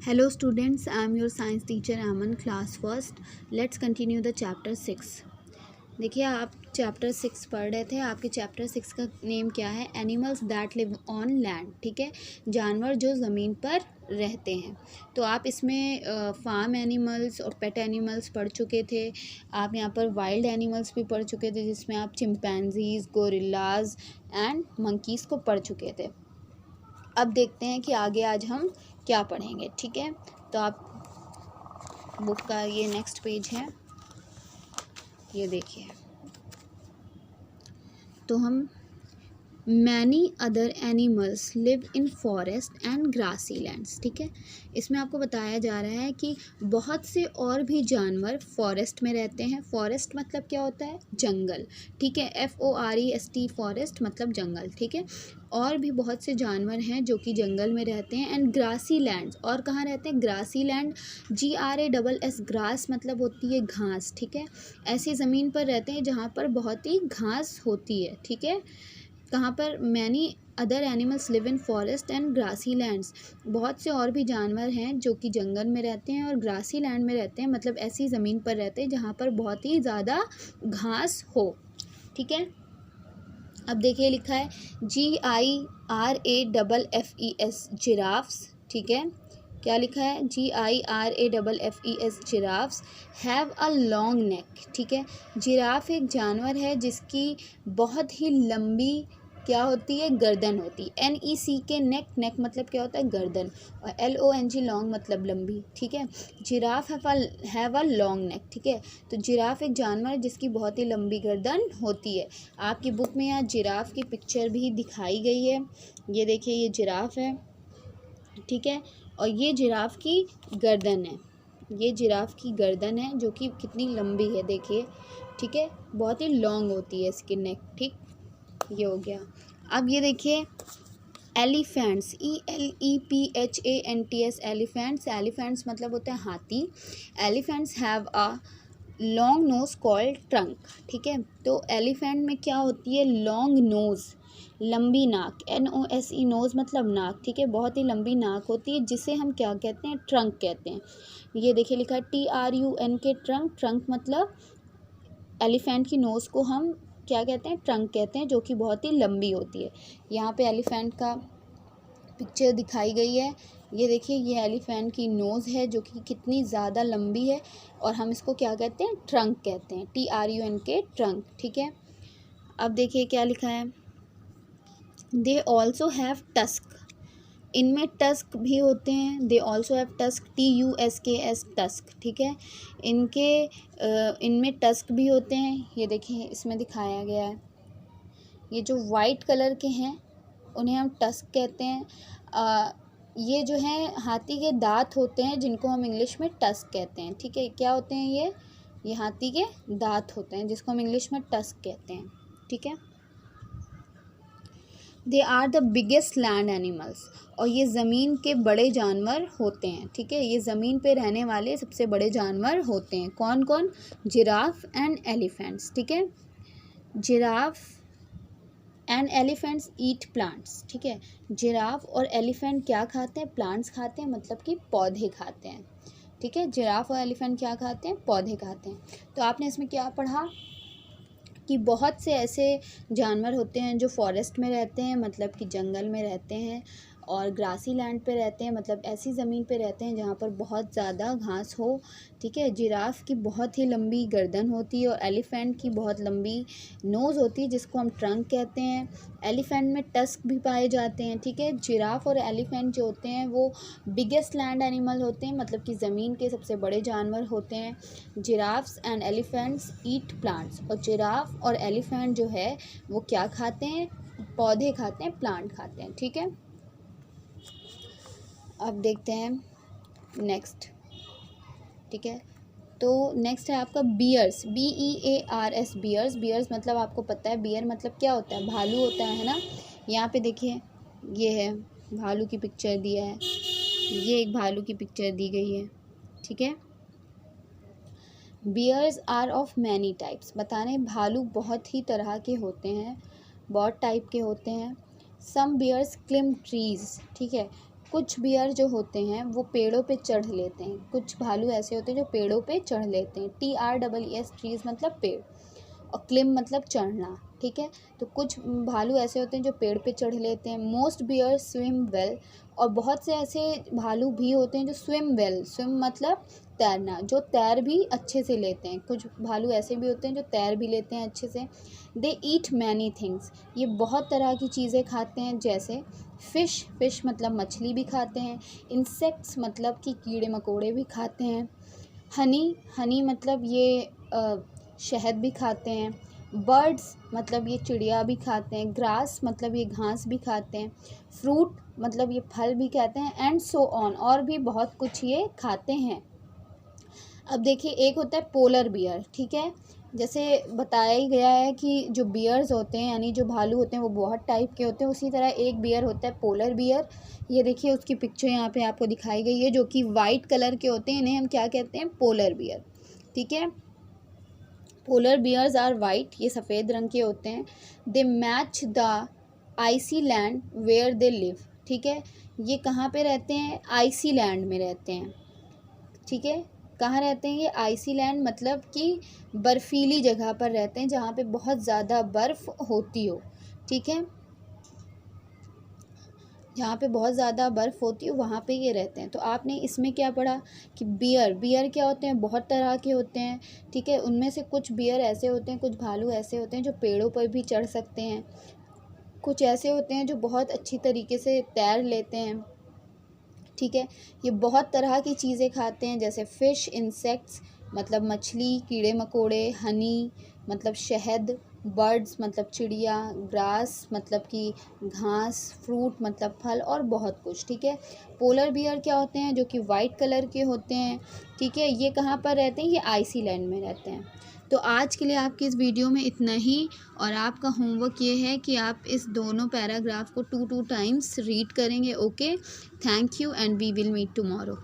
Hello students, I am your science teacher Aman, class first. Let's continue the chapter 6. देखिए आप chapter 6 पढ़ रहे थे। आपके चैप्टर 6 का नेम क्या है? Animals that live on land. ठीक है, जानवर जो ज़मीन पर रहते हैं। तो आप इसमें फार्म एनिमल्स और पेट एनिमल्स पढ़ चुके थे। आप यहाँ पर वाइल्ड एनिमल्स भी पढ़ चुके थे, जिसमें आप चिंपैंजीज, गोरिल्लाज एंड मंकीज़ को पढ़ चुके थे। अब देखते हैं कि आगे आज हम क्या पढ़ेंगे। ठीक है, तो आप बुक का ये नेक्स्ट पेज है, ये देखिए। तो हम many other animals live in forest and grassy lands. ठीक है, इसमें आपको बताया जा रहा है कि बहुत से और भी जानवर फॉरेस्ट में रहते हैं। फॉरेस्ट मतलब क्या होता है? जंगल। ठीक है, FOREST फॉरेस्ट मतलब जंगल। ठीक है, और भी बहुत से जानवर हैं जो कि जंगल में रहते हैं। एंड ग्रासी लैंड्स, और कहाँ रहते हैं? ग्रासी लैंड, GRASS, ग्रास मतलब होती है घास। ठीक है, ऐसी ज़मीन पर रहते हैं जहाँ पर बहुत ही घास होती है। ठीक है, कहाँ पर? Many other animals live in forest and grassy lands. बहुत से और भी जानवर हैं जो कि जंगल में रहते हैं और ग्रासी लैंड में रहते हैं, मतलब ऐसी ज़मीन पर रहते हैं जहाँ पर बहुत ही ज़्यादा घास हो। ठीक है, अब देखिए लिखा है GIRAFFES, जिराफ्स। ठीक है, क्या लिखा है? GIRAFFES, giraffes have a long neck. ठीक है, जिराफ एक जानवर है जिसकी बहुत ही लंबी क्या होती है? गर्दन होती है। NECK, नेक, नेक मतलब क्या होता है? गर्दन। और LONG, लॉन्ग मतलब लंबी। ठीक है, giraffe have a long neck. ठीक है, तो जिराफ एक जानवर है जिसकी बहुत ही लंबी गर्दन होती है। आपकी बुक में यहाँ जिराफ की पिक्चर भी दिखाई गई है। ये देखिए, ये जिराफ है। ठीक है, और ये जिराफ की गर्दन है। ये जिराफ की गर्दन है जो कि कितनी लंबी है, देखिए। ठीक है, बहुत ही लॉन्ग होती है इसकी नेक। ठीक, ये हो गया। अब ये देखिए एलिफेंट्स, ELEPHANTS, एलिफेंट्स। एलिफेंट्स मतलब होता है हाथी। Elephants have a long nose called trunk. ठीक है, तो एलिफेंट में क्या होती है? लॉन्ग नोज, लंबी नाक। NOSE, नोज मतलब नाक। ठीक है, बहुत ही लंबी नाक होती है, जिसे हम क्या कहते हैं? ट्रंक कहते हैं। ये देखिए लिखा है TRUNK, ट्रंक। ट्रंक मतलब एलिफेंट की नोज़ को हम क्या कहते हैं? ट्रंक कहते हैं, जो कि बहुत ही लंबी होती है। यहाँ पे एलिफेंट का पिक्चर दिखाई गई है। ये देखिए, ये एलिफेंट की नोज़ है जो कि कितनी ज़्यादा लंबी है, और हम इसको क्या कहते हैं? ट्रंक कहते हैं। TRUNK, trunk. ठीक है, अब देखिए क्या लिखा है। दे ऑल्सो हैव टस्क, इनमें टस्क भी होते हैं। They also have tusk, TUSKS, tusk. ठीक है, इनमें टस्क भी होते हैं। ये देखिए इसमें दिखाया गया है। ये जो वाइट कलर के हैं उन्हें हम टस्क कहते हैं। ये जो है हाथी के दांत होते हैं, जिनको हम इंग्लिश में टस्क कहते हैं। ठीक है, क्या होते हैं ये हाथी के दांत होते हैं, जिसको हम इंग्लिश में टस्क कहते हैं। ठीक है, they are the biggest land animals, और ये ज़मीन के बड़े जानवर होते हैं। ठीक है, ये ज़मीन पे रहने वाले सबसे बड़े जानवर होते हैं। कौन कौन? Giraffe and elephants. ठीक है, giraffe and elephants eat plants. ठीक है, जिराफ और एलिफेंट क्या खाते हैं? प्लांट्स खाते हैं, मतलब कि पौधे खाते हैं। ठीक है, जिराफ और एलिफेंट क्या खाते हैं? पौधे खाते हैं। तो आपने इसमें क्या पढ़ा कि बहुत से ऐसे जानवर होते हैं जो फॉरेस्ट में रहते हैं, मतलब कि जंगल में रहते हैं, और ग्रासी लैंड पे रहते हैं, मतलब ऐसी ज़मीन पे रहते हैं जहाँ पर बहुत ज़्यादा घास हो। ठीक है, जिराफ की बहुत ही लंबी गर्दन होती है, और एलिफेंट की बहुत लंबी नोज़ होती है, जिसको हम ट्रंक कहते हैं। एलिफेंट में टस्क भी पाए जाते हैं। ठीक है, जिराफ और एलिफेंट जो होते हैं वो बिगेस्ट लैंड एनिमल होते हैं, मतलब कि ज़मीन के सबसे बड़े जानवर होते हैं। Giraffes and elephants eat plants, और जिराफ और एलिफेंट जो है वो क्या खाते हैं? पौधे खाते हैं, प्लांट खाते हैं। ठीक है, अब देखते हैं नेक्स्ट। ठीक है, तो नेक्स्ट है आपका बियर्स, BEARS, बियर्स। बियर्स मतलब आपको पता है, बियर मतलब क्या होता है? भालू होता है ना। यहाँ पे देखिए, ये है भालू की पिक्चर दिया है, ये एक भालू की पिक्चर दी गई है। ठीक है, bears are of many types, बता रहे हैं भालू बहुत ही तरह के होते हैं, बहुत टाइप के होते हैं। सम बियर्स क्लिम ट्रीज। ठीक है, कुछ बियर जो होते हैं वो पेड़ों पे चढ़ लेते हैं, कुछ भालू ऐसे होते हैं जो पेड़ों पे चढ़ लेते हैं। TREES ट्रीज मतलब पेड़, और क्लिम मतलब चढ़ना, ठीक है। तो कुछ भालू ऐसे होते हैं जो पेड़ पे चढ़ लेते हैं। मोस्ट बियर स्विम वेल, और बहुत से ऐसे भालू भी होते हैं जो स्विम वेल, स्विम मतलब तैरना, जो तैर भी अच्छे से लेते हैं। कुछ भालू ऐसे भी होते हैं जो तैर भी लेते हैं अच्छे से। दे ईट मैनी थिंग्स, ये बहुत तरह की चीज़ें खाते हैं, जैसे फ़िश, फ़िश मतलब मछली भी खाते हैं। इंसेक्ट्स मतलब कि कीड़े मकोड़े भी खाते हैं। हनी, हनी मतलब ये शहद भी खाते हैं। बर्ड्स मतलब ये चिड़िया भी खाते हैं। ग्रास मतलब ये घास भी खाते हैं। फ्रूट मतलब ये फल भी खाते हैं। एंड सो ऑन, और भी बहुत कुछ ये खाते हैं। अब देखिए, एक होता है पोलर बियर, ठीक है। जैसे बताया ही गया है कि जो बियर्स होते हैं यानी जो भालू होते हैं वो बहुत टाइप के होते हैं, उसी तरह एक बियर होता है पोलर बियर। ये देखिए उसकी पिक्चर यहाँ पे आपको दिखाई गई है, जो कि वाइट कलर के होते हैं, इन्हें हम क्या कहते हैं, पोलर बियर, ठीक है। पोलर बियर्स आर वाइट, ये सफ़ेद रंग के होते हैं। They match the icy land where they live, ठीक है। ये कहाँ पे रहते हैं, आइसी लैंड में रहते हैं, ठीक है। कहाँ रहते हैं ये, आइसी लैंड मतलब कि बर्फीली जगह पर रहते हैं, जहाँ पे बहुत ज़्यादा बर्फ़ होती हो, ठीक है। जहाँ पे बहुत ज़्यादा बर्फ़ होती है वहाँ पे ये रहते हैं। तो आपने इसमें क्या पढ़ा कि बियर, बियर क्या होते हैं, बहुत तरह के होते हैं, ठीक है। उनमें से कुछ बियर ऐसे होते हैं, कुछ भालू ऐसे होते हैं जो पेड़ों पर भी चढ़ सकते हैं। कुछ ऐसे होते हैं जो बहुत अच्छी तरीके से तैर लेते हैं, ठीक है। ये बहुत तरह की चीज़ें खाते हैं, जैसे फ़िश, इंसेक्ट्स मतलब मछली, कीड़े मकोड़े, हनी मतलब शहद, बर्ड्स मतलब चिड़िया, ग्रास मतलब कि घास, फ्रूट मतलब फल, और बहुत कुछ, ठीक है। पोलर बियर क्या होते हैं, जो कि वाइट कलर के होते हैं, ठीक है। ये कहाँ पर रहते हैं, ये आइसी लैंड में रहते हैं। तो आज के लिए आपकी इस वीडियो में इतना ही, और आपका होमवर्क ये है कि आप इस दोनों पैराग्राफ को 2 टाइम्स रीड करेंगे, okay. Thank you and we will meet tomorrow.